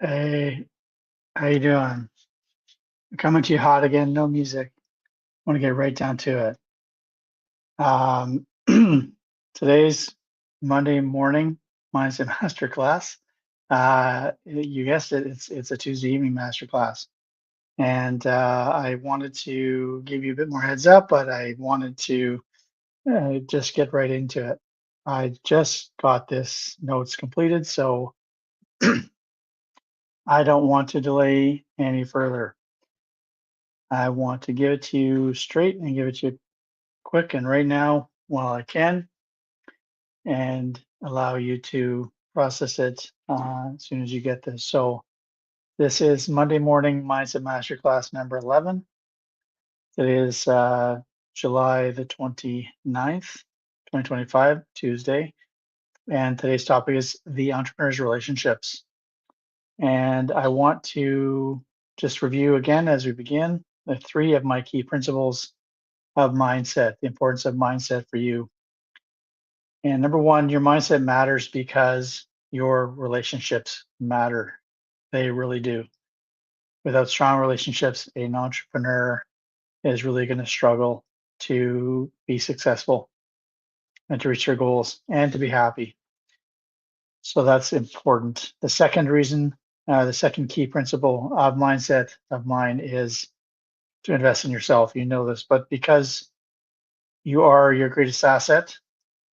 Hey, how you doing? Coming to you hot again, no music. Want to get right down to it. Um, today's Monday morning mindset masterclass. You guessed it, it's a Tuesday evening masterclass, and I wanted to give you a bit more heads up, but I wanted to just get right into it. I just got this notes completed, so I don't want to delay any further. I want to give it to you straight and give it to you quick and right now while I can, and allow you to process it as soon as you get this. So, this is Monday Morning Mindset Masterclass number 11. It is July the 29th, 2025, Tuesday. And today's topic is the entrepreneur's relationships. And I want to just review again as we begin the three of my key principles of mindset, the importance of mindset for you. And number one, your mindset matters because your relationships matter. They really do. Without strong relationships, an entrepreneur is really going to struggle to be successful and to reach their goals and to be happy. So that's important. The second reason, the second key principle of mindset of mine is to invest in yourself. You know this, but because you are your greatest asset,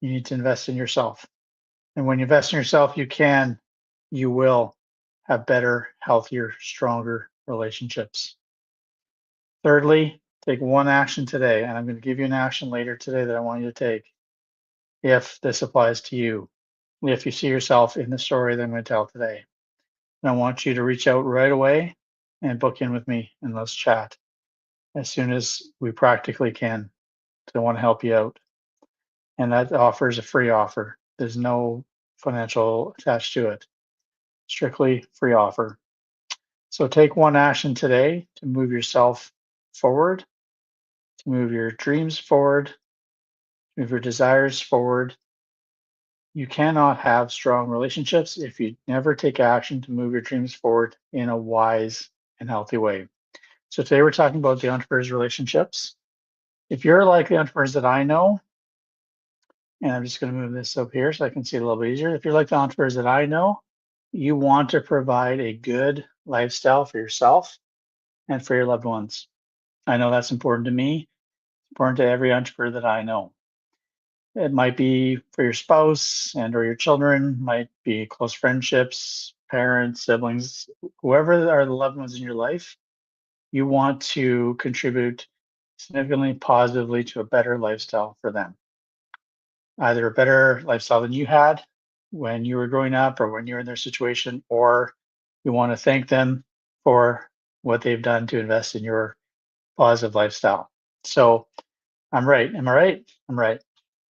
you need to invest in yourself. And when you invest in yourself, you will have better, healthier, stronger relationships. Thirdly, take one action today. And I'm going to give you an action later today that I want you to take if this applies to you. If you see yourself in the story that I'm going to tell today. And I want you to reach out right away and book in with me and let's chat as soon as we practically can. So I want to help you out. And that offer is a free offer. There's no financial attached to it. Strictly free offer. So take one action today to move yourself forward, to move your dreams forward, to move your desires forward. You cannot have strong relationships if you never take action to move your dreams forward in a wise and healthy way. So today we're talking about the entrepreneur's relationships. If you're like the entrepreneurs that I know, and I'm just going to move this up here so I can see it a little bit easier. If you're like the entrepreneurs that I know, you want to provide a good lifestyle for yourself and for your loved ones. I know that's important to me, important to every entrepreneur that I know. It might be for your spouse and or your children, might be close friendships, parents, siblings, whoever are the loved ones in your life. You want to contribute significantly positively to a better lifestyle for them. Either a better lifestyle than you had when you were growing up or when you're in their situation, or you want to thank them for what they've done to invest in your positive lifestyle. So I'm right. Am I right? I'm right.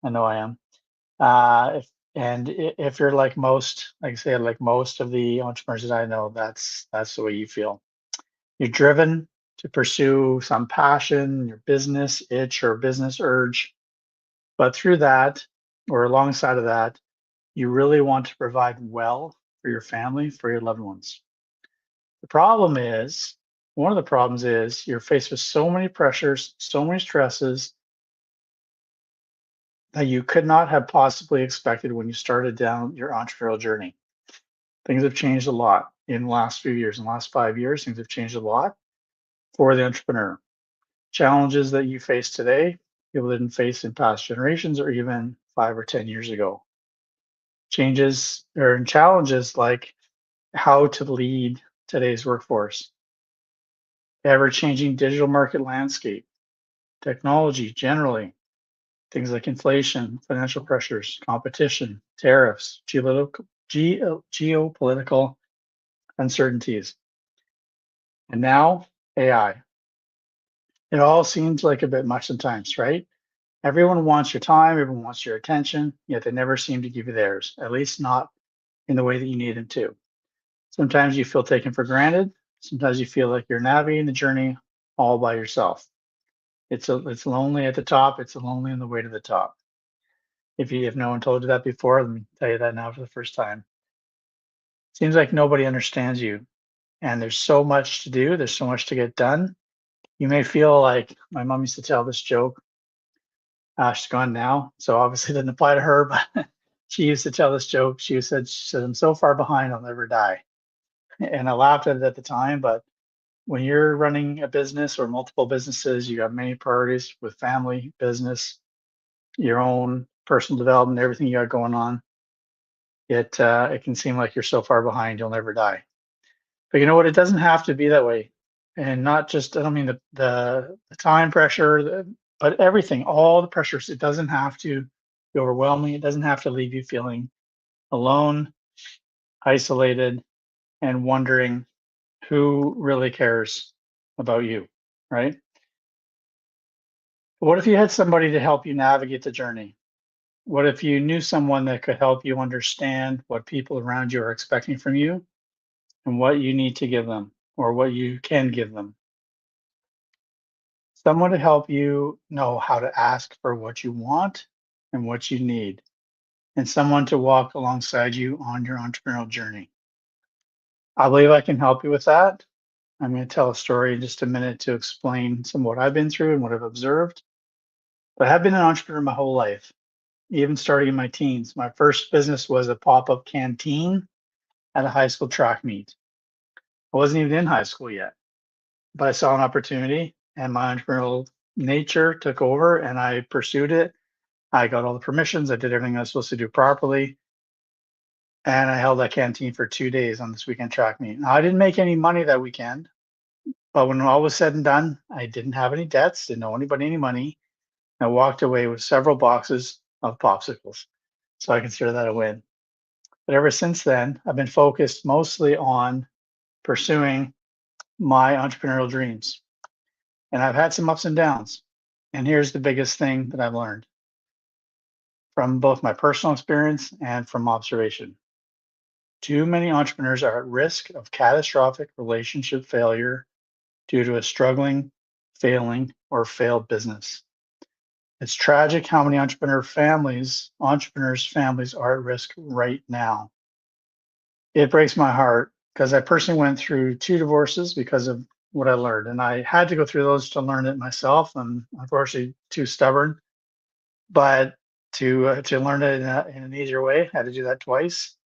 I know I am. If you're like most, like I say, like most of the entrepreneurs that I know, that's the way you feel. You're driven to pursue some passion, your business itch or business urge, but through that or alongside of that, you really want to provide well for your family, for your loved ones. The problem is, one of the problems is you're faced with so many pressures, so many stresses that you could not have possibly expected when you started down your entrepreneurial journey. Things have changed a lot in the last few years. In the last 5 years, things have changed a lot for the entrepreneur. Challenges that you face today, people didn't face in past generations or even 5 or 10 years ago. Changes or challenges like how to lead today's workforce, ever changing digital market landscape, technology generally, things like inflation, financial pressures, competition, tariffs, geopolitical uncertainties, and now AI. It all seems like a bit much sometimes, right? Everyone wants your time, everyone wants your attention, yet they never seem to give you theirs, at least not in the way that you need them to. Sometimes you feel taken for granted. Sometimes you feel like you're navigating the journey all by yourself. It's lonely at the top. It's lonely on the way to the top. If no one told you that before, let me tell you that now for the first time. Seems like nobody understands you, and there's so much to do. There's so much to get done. You may feel like my mom used to tell this joke. She's gone now, so obviously it didn't apply to her, but she used to tell this joke. She said, "I'm so far behind, I'll never die." And I laughed at it at the time, but when you're running a business or multiple businesses, you got many priorities with family, business, your own personal development, everything you got going on. It can seem like you're so far behind, you'll never die. But you know what? It doesn't have to be that way. And not just, I don't mean the time pressure, but everything, all the pressures. It doesn't have to be overwhelming. It doesn't have to leave you feeling alone, isolated, and wondering who really cares about you, right? What if you had somebody to help you navigate the journey? What if you knew someone that could help you understand what people around you are expecting from you and what you need to give them or what you can give them? Someone to help you know how to ask for what you want and what you need, and someone to walk alongside you on your entrepreneurial journey. I believe I can help you with that. I'm going to tell a story in just a minute to explain some of what I've been through and what I've observed. But I've been an entrepreneur my whole life, even starting in my teens. My first business was a pop up canteen at a high school track meet. I wasn't even in high school yet, but I saw an opportunity and my entrepreneurial nature took over and I pursued it. I got all the permissions. I did everything I was supposed to do properly. And I held that canteen for 2 days on this weekend track meet. Now, I didn't make any money that weekend, but when all was said and done, I didn't have any debts, didn't owe anybody any money. I walked away with several boxes of popsicles. So I consider that a win. But ever since then, I've been focused mostly on pursuing my entrepreneurial dreams. And I've had some ups and downs. And here's the biggest thing that I've learned from both my personal experience and from observation. Too many entrepreneurs are at risk of catastrophic relationship failure due to a struggling, failing, or failed business. It's tragic how many entrepreneurs' families are at risk right now. It breaks my heart because I personally went through 2 divorces because of what I learned. And I had to go through those to learn it myself. I'm unfortunately too stubborn, but to learn it in an easier way, I had to do that twice.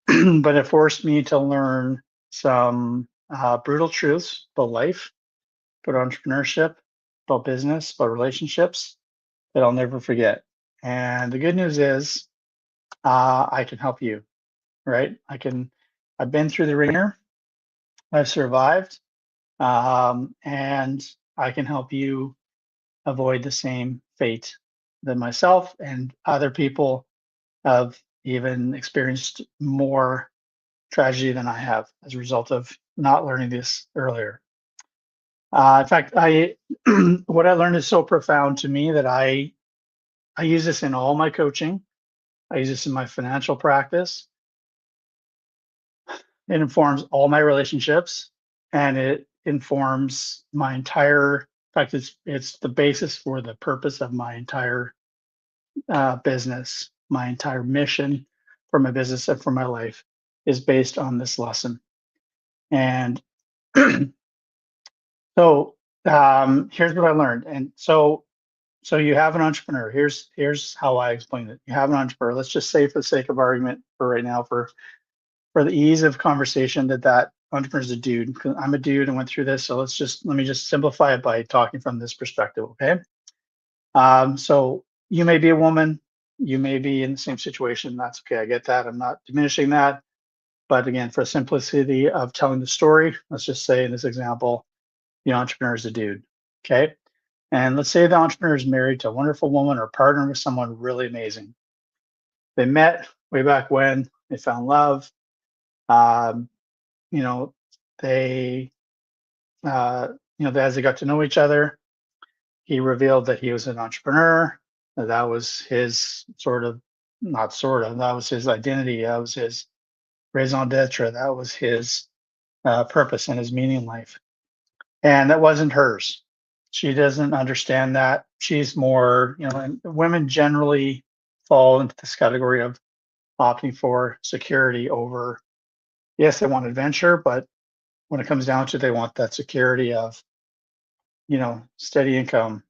But it forced me to learn some brutal truths about life, about entrepreneurship, about business, about relationships that I'll never forget. And the good news is, I can help you, right? I've been through the ringer, I've survived, and I can help you avoid the same fate that myself and other people have even experienced more tragedy than I have as a result of not learning this earlier. In fact, I what I learned is so profound to me that I use this in all my coaching. I use this in my financial practice. It informs all my relationships, and it informs my entire. In fact, it's the basis for the purpose of my entire business. My entire mission for my business and for my life is based on this lesson. And so here's what I learned. And so you have an entrepreneur. Here's how I explain it. You have an entrepreneur. Let's just say, for the sake of argument, for right now, for the ease of conversation, that entrepreneur is a dude. 'Cause I'm a dude and went through this. So let me just simplify it by talking from this perspective. Okay. So you may be a woman. You may be in the same situation. That's okay. I get that. I'm not diminishing that. But again, for simplicity of telling the story, let's just say in this example, the entrepreneur is a dude. Okay. And let's say the entrepreneur is married to a wonderful woman or partnered with someone really amazing. They met way back when, they found love. Um, you know, they, as they got to know each other, he revealed that he was an entrepreneur. That was his not sort of, that was his identity. That was his raison d'etre. That was his purpose and his meaning in life. And that wasn't hers. She doesn't understand that. She's more, and women generally fall into this category of opting for security over Yes, they want adventure, but when it comes down to it, they want that security of, steady income,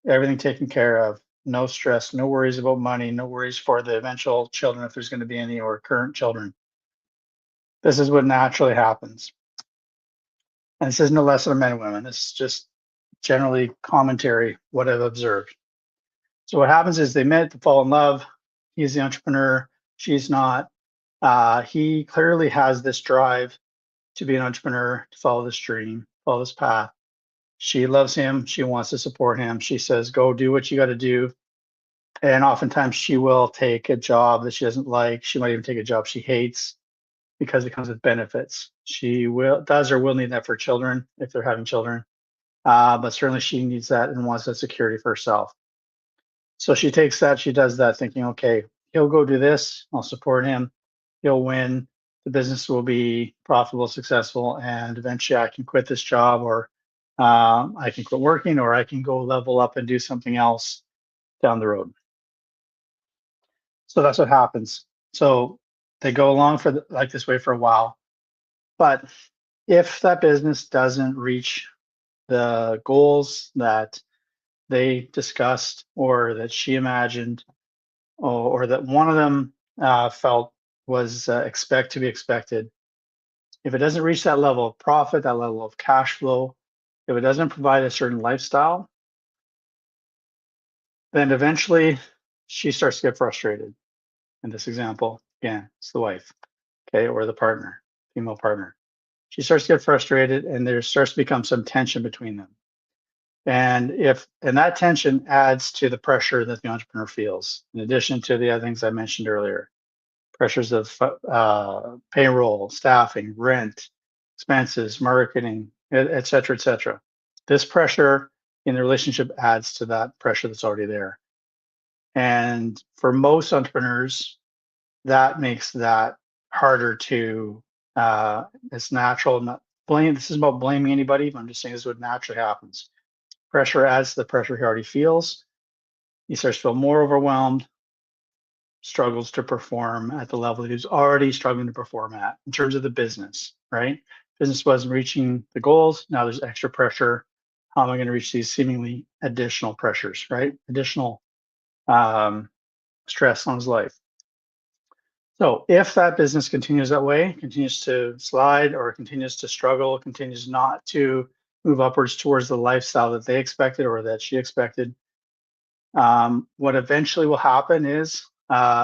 everything taken care of, no stress, no worries about money, no worries for the eventual children if there's going to be any or current children. This is what naturally happens. And this isn't a lesson of men and women. This is just generally commentary, what I've observed. So what happens is they met, they fall in love. He's the entrepreneur. She's not. He clearly has this drive to be an entrepreneur, to follow this dream, follow this path. She loves him. She wants to support him. She says, go do what you got to do. And oftentimes she will take a job that she doesn't like. She might even take a job she hates because it comes with benefits. She does or will need that for children if they're having children. But certainly she needs that and wants that security for herself. So she takes that, she does that thinking, okay, he'll go do this. I'll support him. He'll win. The business will be profitable, successful, and eventually I can quit this job, or I can quit working, or I can go level up and do something else down the road. So that's what happens. So they go along for like this way for a while. But if that business doesn't reach the goals that they discussed or that she imagined, or that one of them felt was expect to be expected, if it doesn't reach that level of profit, that level of cash flow, if it doesn't provide a certain lifestyle, then eventually she starts to get frustrated. In this example, again, it's the wife, okay, or the partner, female partner. She starts to get frustrated, and there starts to become some tension between them. And that tension adds to the pressure that the entrepreneur feels, in addition to the other things I mentioned earlier. Pressures of payroll, staffing, rent, expenses, marketing, et cetera, et cetera. This pressure in the relationship adds to that pressure that's already there. And for most entrepreneurs, that makes that harder to, it's natural, not blame. This is about blaming anybody, but I'm just saying this is what naturally happens. Pressure adds to the pressure he already feels. He starts to feel more overwhelmed, struggles to perform at the level that he's already struggling to perform at in terms of the business, right? Business wasn't reaching the goals. Now there's extra pressure. How am I going to reach these seemingly additional pressures, right? Additional stress on his life. So if that business continues that way, continues to slide or continues to struggle, continues not to move upwards towards the lifestyle that they expected or that she expected, what eventually will happen is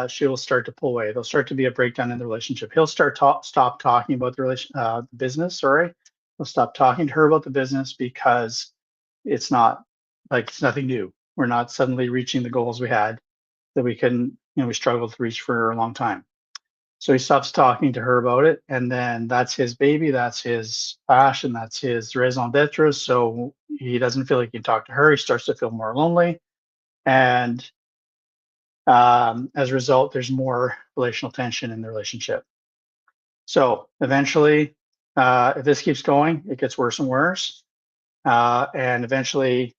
she will start to pull away. There'll start to be a breakdown in the relationship. He'll stop talking about the business. Sorry, he'll stop talking to her about the business because it's nothing new. We're not suddenly reaching the goals we had that we struggled to reach for a long time. So he stops talking to her about it, and then that's his baby, that's his passion, that's his raison d'etre. So he doesn't feel like he can talk to her. He starts to feel more lonely. And as a result, there's more relational tension in the relationship. So eventually, if this keeps going, it gets worse and worse. And eventually,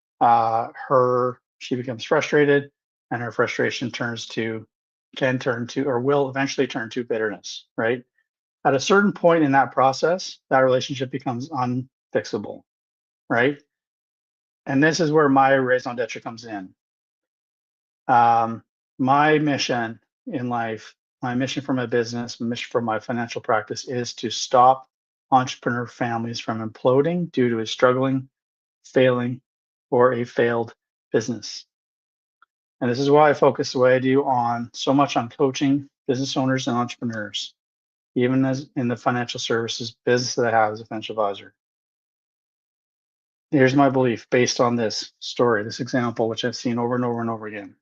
she becomes frustrated, and her frustration will eventually turn to bitterness, right? At a certain point in that process, that relationship becomes unfixable, right? And this is where my raison d'etre comes in. My mission in life, my mission for my business, my mission for my financial practice is to stop entrepreneur families from imploding due to a struggling, failing, or a failed business. And this is why I focus the way I do so much on coaching business owners and entrepreneurs, even as in the financial services business that I have as a financial advisor. Here's my belief based on this story, this example, which I've seen over and over and over again.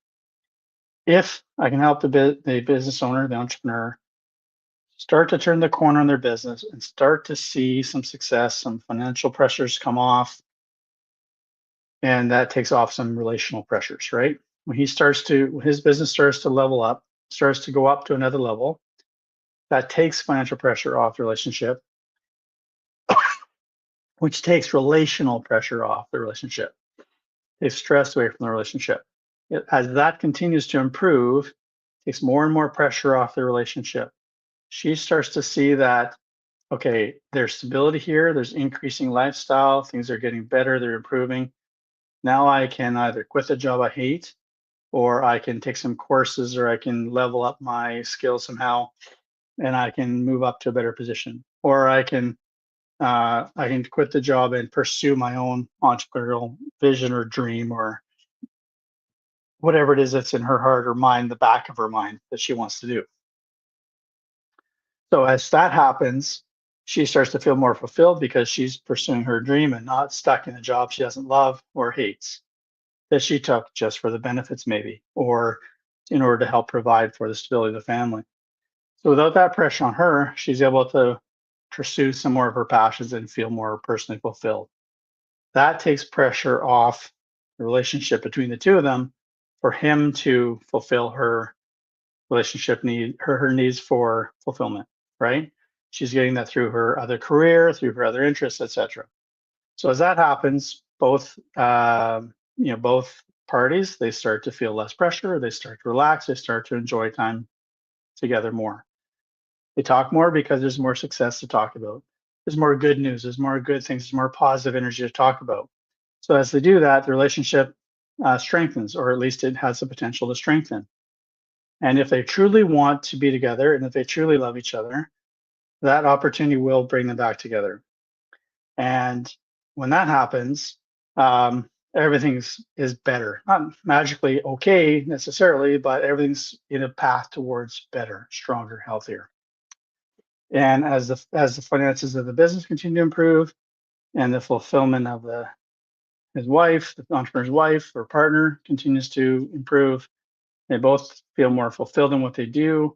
If I can help the business owner, the entrepreneur, start to turn the corner on their business and start to see some success, some financial pressures come off, and that takes off some relational pressures, right? When his business starts to level up, starts to go up to another level, that takes financial pressure off the relationship, which takes relational pressure off the relationship. Takes stress away from the relationship. As that continues to improve, takes more and more pressure off the relationship. She starts to see that okay, there's stability here, there's increasing lifestyle, things are getting better, they're improving. Now I can either quit the job I hate, or I can take some courses, or I can level up my skills somehow, and I can move up to a better position, or I can quit the job and pursue my own entrepreneurial vision or dream or whatever it is that's in her heart or mind, the back of her mind that she wants to do. So as that happens, she starts to feel more fulfilled because she's pursuing her dream and not stuck in a job she doesn't love or hates, that she took just for the benefits, maybe, or in order to help provide for the stability of the family. So without that pressure on her, she's able to pursue some more of her passions and feel more personally fulfilled. That takes pressure off the relationship between the two of them for him to fulfill her relationship need, her needs for fulfillment, right? She's getting that through her other career, through her other interests, etc. So as that happens, both parties, they start to feel less pressure, they start to relax, they start to enjoy time together more. They talk more because there's more success to talk about. There's more good news, there's more good things, there's more positive energy to talk about. So as they do that, the relationship strengthens, or at least it has the potential to strengthen. And if they truly want to be together and if they truly love each other, that opportunity will bring them back together. And when that happens, everything is better. Not magically okay necessarily, but everything's in a path towards better, stronger, healthier. And as the finances of the business continue to improve, and the fulfillment of his wife, the entrepreneur's wife or partner, continues to improve, they both feel more fulfilled in what they do.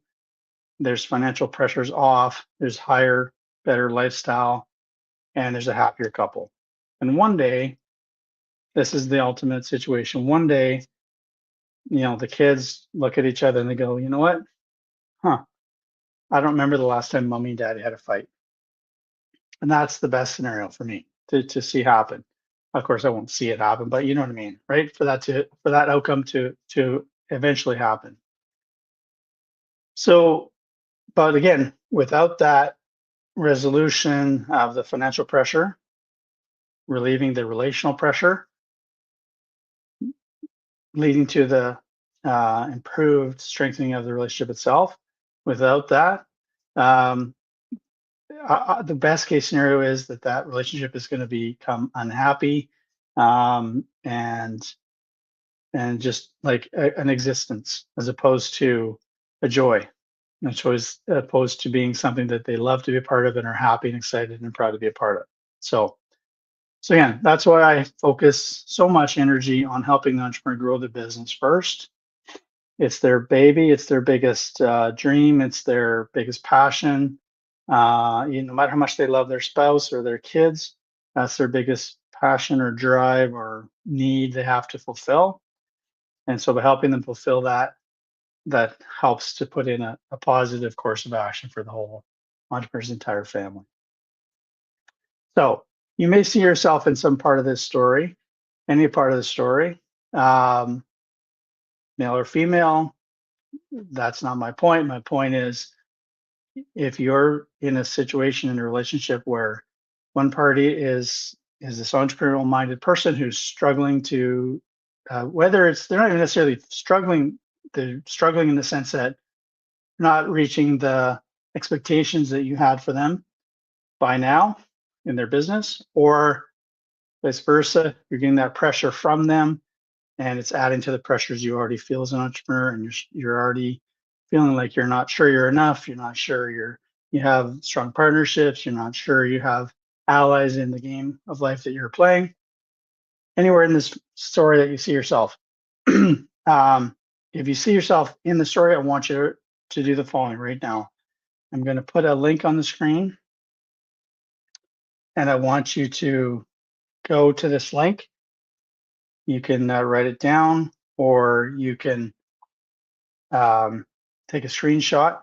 There's financial pressures off. There's higher, better lifestyle, and there's a happier couple. And one day, this is the ultimate situation. One day, the kids look at each other and they go, you know what? Huh. I don't remember the last time mommy and daddy had a fight. And that's the best scenario for me to see happen. Of course, I won't see it happen, but you know what I mean, right? For that outcome to eventually happen. So, but again, without that resolution of the financial pressure, relieving the relational pressure, leading to the improved strengthening of the relationship itself. Without that, um, the best case scenario is that relationship is going to become unhappy, and just like an existence as opposed to a joy, opposed to being something that they love to be a part of and are happy and excited and proud to be a part of. So again, that's why I focus so much energy on helping the entrepreneur grow the business first. It's their baby, it's their biggest dream, it's their biggest passion. No matter how much they love their spouse or their kids, that's their biggest passion or drive or need they have to fulfill. And so by helping them fulfill that, that helps to put in a positive course of action for the whole entrepreneur's entire family. So you may see yourself in some part of this story, any part of the story, um, male or female. That's not my point. My point is, if you're in a situation in a relationship where one party is this entrepreneurial minded person who's struggling to, whether it's they're not even necessarily struggling, they're struggling in the sense that not reaching the expectations that you had for them by now in their business, or vice versa, you're getting that pressure from them and it's adding to the pressures you already feel as an entrepreneur, and you're already feeling like you're not sure you're enough, you're not sure you have strong partnerships, you're not sure you have allies in the game of life that you're playing. Anywhere in this story that you see yourself, if you see yourself in the story, I want you to do the following right now. I'm going to put a link on the screen, and I want you to go to this link. You can write it down, or you can take a screenshot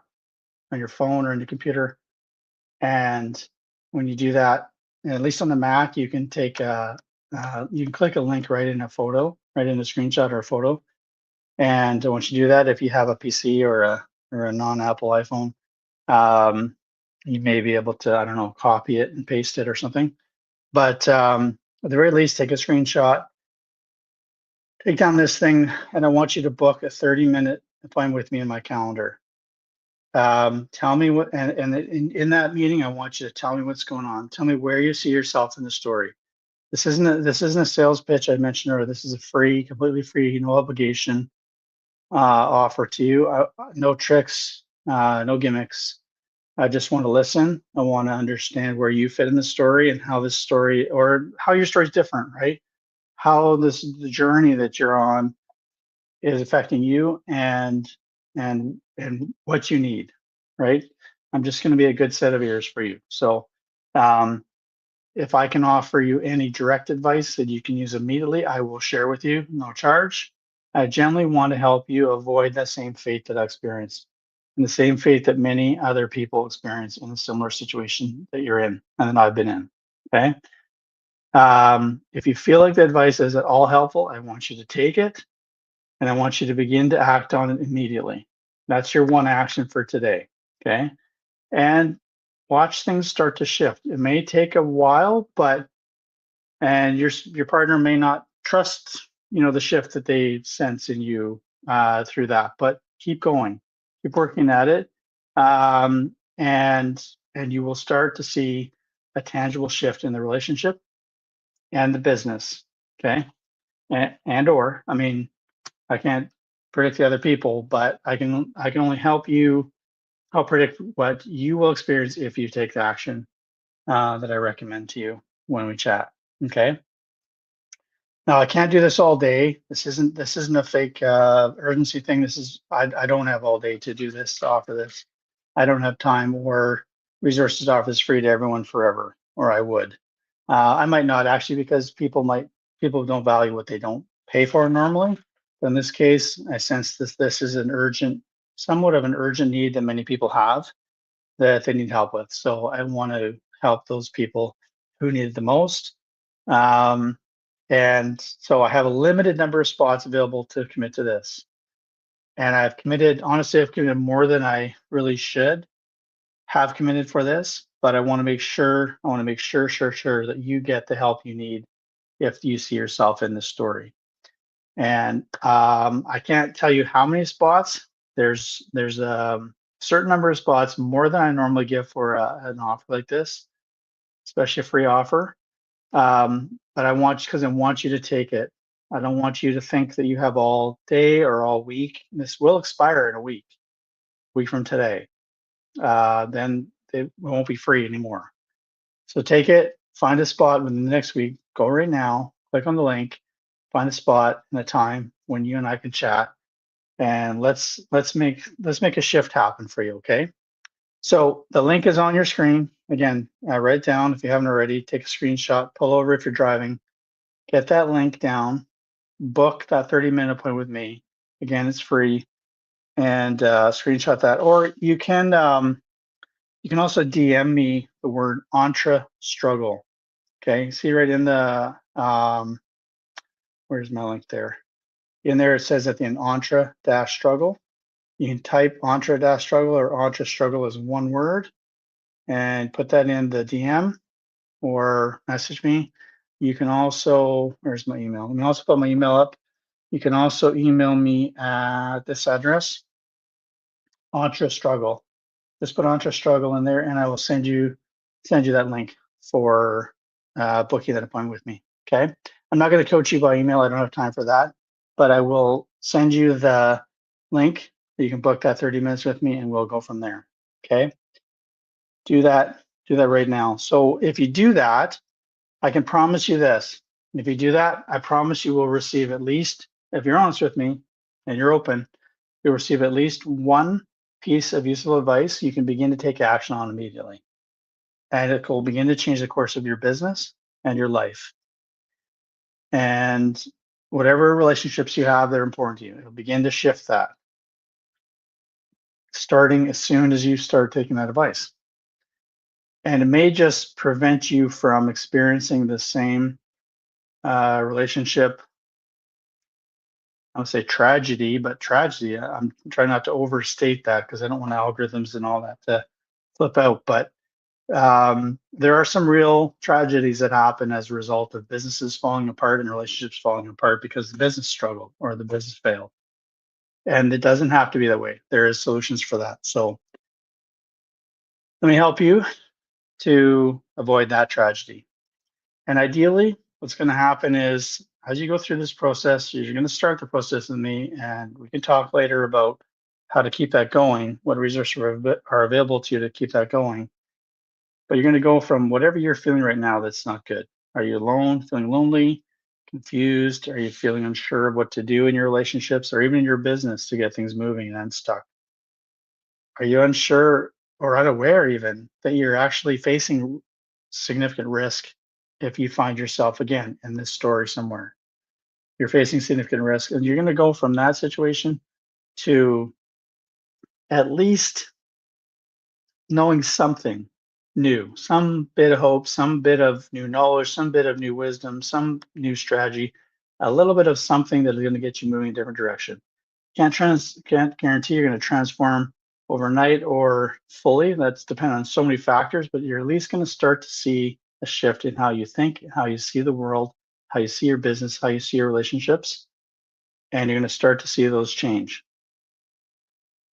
on your phone or on your computer. And when you do that, and at least on the Mac, you can you can click a link right in a photo, right in a screenshot or a photo. And once you do that, if you have a PC or a non-Apple iPhone, um, You may be able to, I don't know, copy it and paste it or something. But at the very least, take a screenshot, take down this thing, and I want you to book a 30-minute appointment with me in my calendar. Tell me what, and in that meeting, I want you to tell me what's going on. Tell me where you see yourself in the story. This isn't a sales pitch I mentioned earlier. This is a free, completely free, no obligation offer to you. No tricks, no gimmicks. I just want to listen. I want to understand where you fit in the story and how this story or how your story is different, right? How the journey that you're on is affecting you and what you need, right? I'm just going to be a good set of ears for you. So um, if I can offer you any direct advice that you can use immediately, I will share with you, no charge. I generally want to help you avoid that same fate that I experienced and the same fate that many other people experience in a similar situation that you're in and that I've been in. Okay. If you feel like the advice is at all helpful, I want you to take it and I want you to begin to act on it immediately. That's your one action for today. Okay. And watch things start to shift. It may take a while, but and your partner may not trust the shift that they sense in you through that, but keep going, keep working at it, and you will start to see a tangible shift in the relationship and the business. Okay. And or I mean, I can't predict the other people, but I can only help predict what you will experience if you take the action that I recommend to you when we chat. Okay. Now I can't do this all day. This isn't a fake urgency thing. I don't have all day to do this, to offer this. I don't have time or resources to offer this free to everyone forever, or I would. I might not actually because people don't value what they don't pay for normally. But in this case, I sense this is somewhat of an urgent need that many people have that they need help with. So I want to help those people who need it the most. Um, and so I have a limited number of spots available to commit to this. And honestly, I've committed more than I really should have committed for this, but I want to make sure that you get the help you need if you see yourself in this story. And I can't tell you how many spots. There's a certain number of spots, more than I normally give for an offer like this, especially a free offer. But because I want you to take it. I don't want you to think that you have all day or all week. This will expire in a week from today. Then it won't be free anymore. So take it, find a spot within the next week. Go right now, click on the link, find a spot and a time when you and I can chat, and let's make a shift happen for you. Okay. So the link is on your screen. Again, write it down if you haven't already. Take a screenshot, pull over if you're driving, get that link down, book that 30-minute appointment with me. Again, it's free, and screenshot that. Or you can also DM me the word entre struggle. Okay, see right in the where's my link there? In there it says at the end entre dash struggle. You can type entre dash struggle or entre struggle as one word and put that in the DM or message me. You can also, where's my email? Let me also put my email up. You can also email me at this address, entre struggle. Just put entre struggle in there and I will send you that link for booking that appointment with me. Okay. I'm not going to coach you by email. I don't have time for that, but I will send you the link that you can book that 30 minutes with me and we'll go from there. Okay. Do that right now. So if you do that, I can promise you this. If you do that, I promise you will receive at least, if you're honest with me and you're open, you'll receive at least one piece of useful advice you can begin to take action on immediately. And it will begin to change the course of your business and your life. And whatever relationships you have that are important to you, it'll begin to shift that starting as soon as you start taking that advice. And it may just prevent you from experiencing the same relationship, I would say tragedy, but tragedy, I'm trying not to overstate that because I don't want algorithms and all that to flip out. But There are some real tragedies that happen as a result of businesses falling apart and relationships falling apart because the business struggled or the business failed. And it doesn't have to be that way. There is solutions for that. So let me help you to avoid that tragedy. And ideally, what's going to happen is as you go through this process, you're going to start the process with me, and we can talk later about how to keep that going, what resources are available to you to keep that going. But you're going to go from whatever you're feeling right now that's not good. Are you alone, feeling lonely, confused? Are you feeling unsure of what to do in your relationships or even in your business to get things moving and unstuck? Are you unsure or unaware even that you're actually facing significant risk if you find yourself again in this story somewhere? You're facing significant risk, and you're going to go from that situation to at least knowing something new, some bit of hope, some bit of new knowledge, some bit of new wisdom, some new strategy, a little bit of something that is going to get you moving in a different direction. Can't guarantee you're going to transform overnight or fully. That's dependent on so many factors, but you're at least going to start to see a shift in how you think, how you see the world, how you see your business, how you see your relationships, and you're going to start to see those change.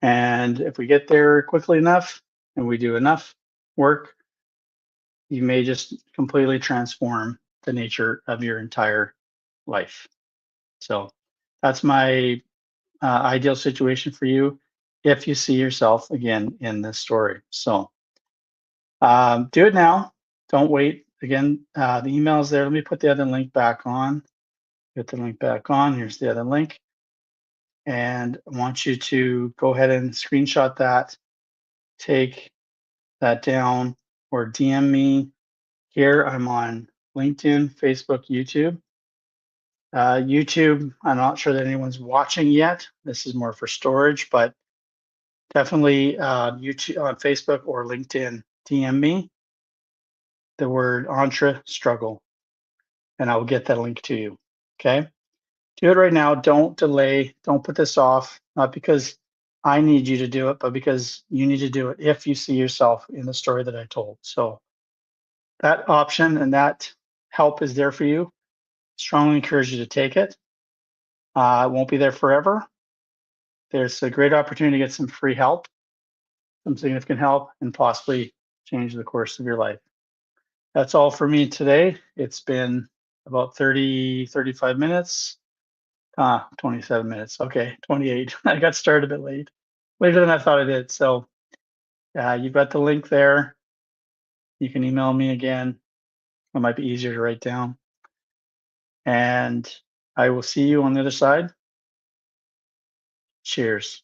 And if we get there quickly enough and we do enough work, you may just completely transform the nature of your entire life. So that's my ideal situation for you if you see yourself again in this story. So do it now. Don't wait. Again, the email is there. Let me put the other link back on. Get the link back on. Here's the other link. And I want you to go ahead and screenshot that, take that down, or DM me. Here I'm on LinkedIn, Facebook, YouTube. YouTube, I'm not sure that anyone's watching yet. This is more for storage, but definitely YouTube on Facebook or LinkedIn, DM me the word entre struggle, and I will get that link to you. Okay. Do it right now. Don't delay. Don't put this off, not because I need you to do it, but because you need to do it if you see yourself in the story that I told. So that option and that help is there for you. Strongly encourage you to take it. It won't be there forever. There's a great opportunity to get some free help, some significant help, and possibly change the course of your life. That's all for me today. It's been about 35 minutes. 27 minutes. Okay, 28. I got started a bit later than I thought I did. So you've got the link there. You can email me again. It might be easier to write down. And I will see you on the other side. Cheers.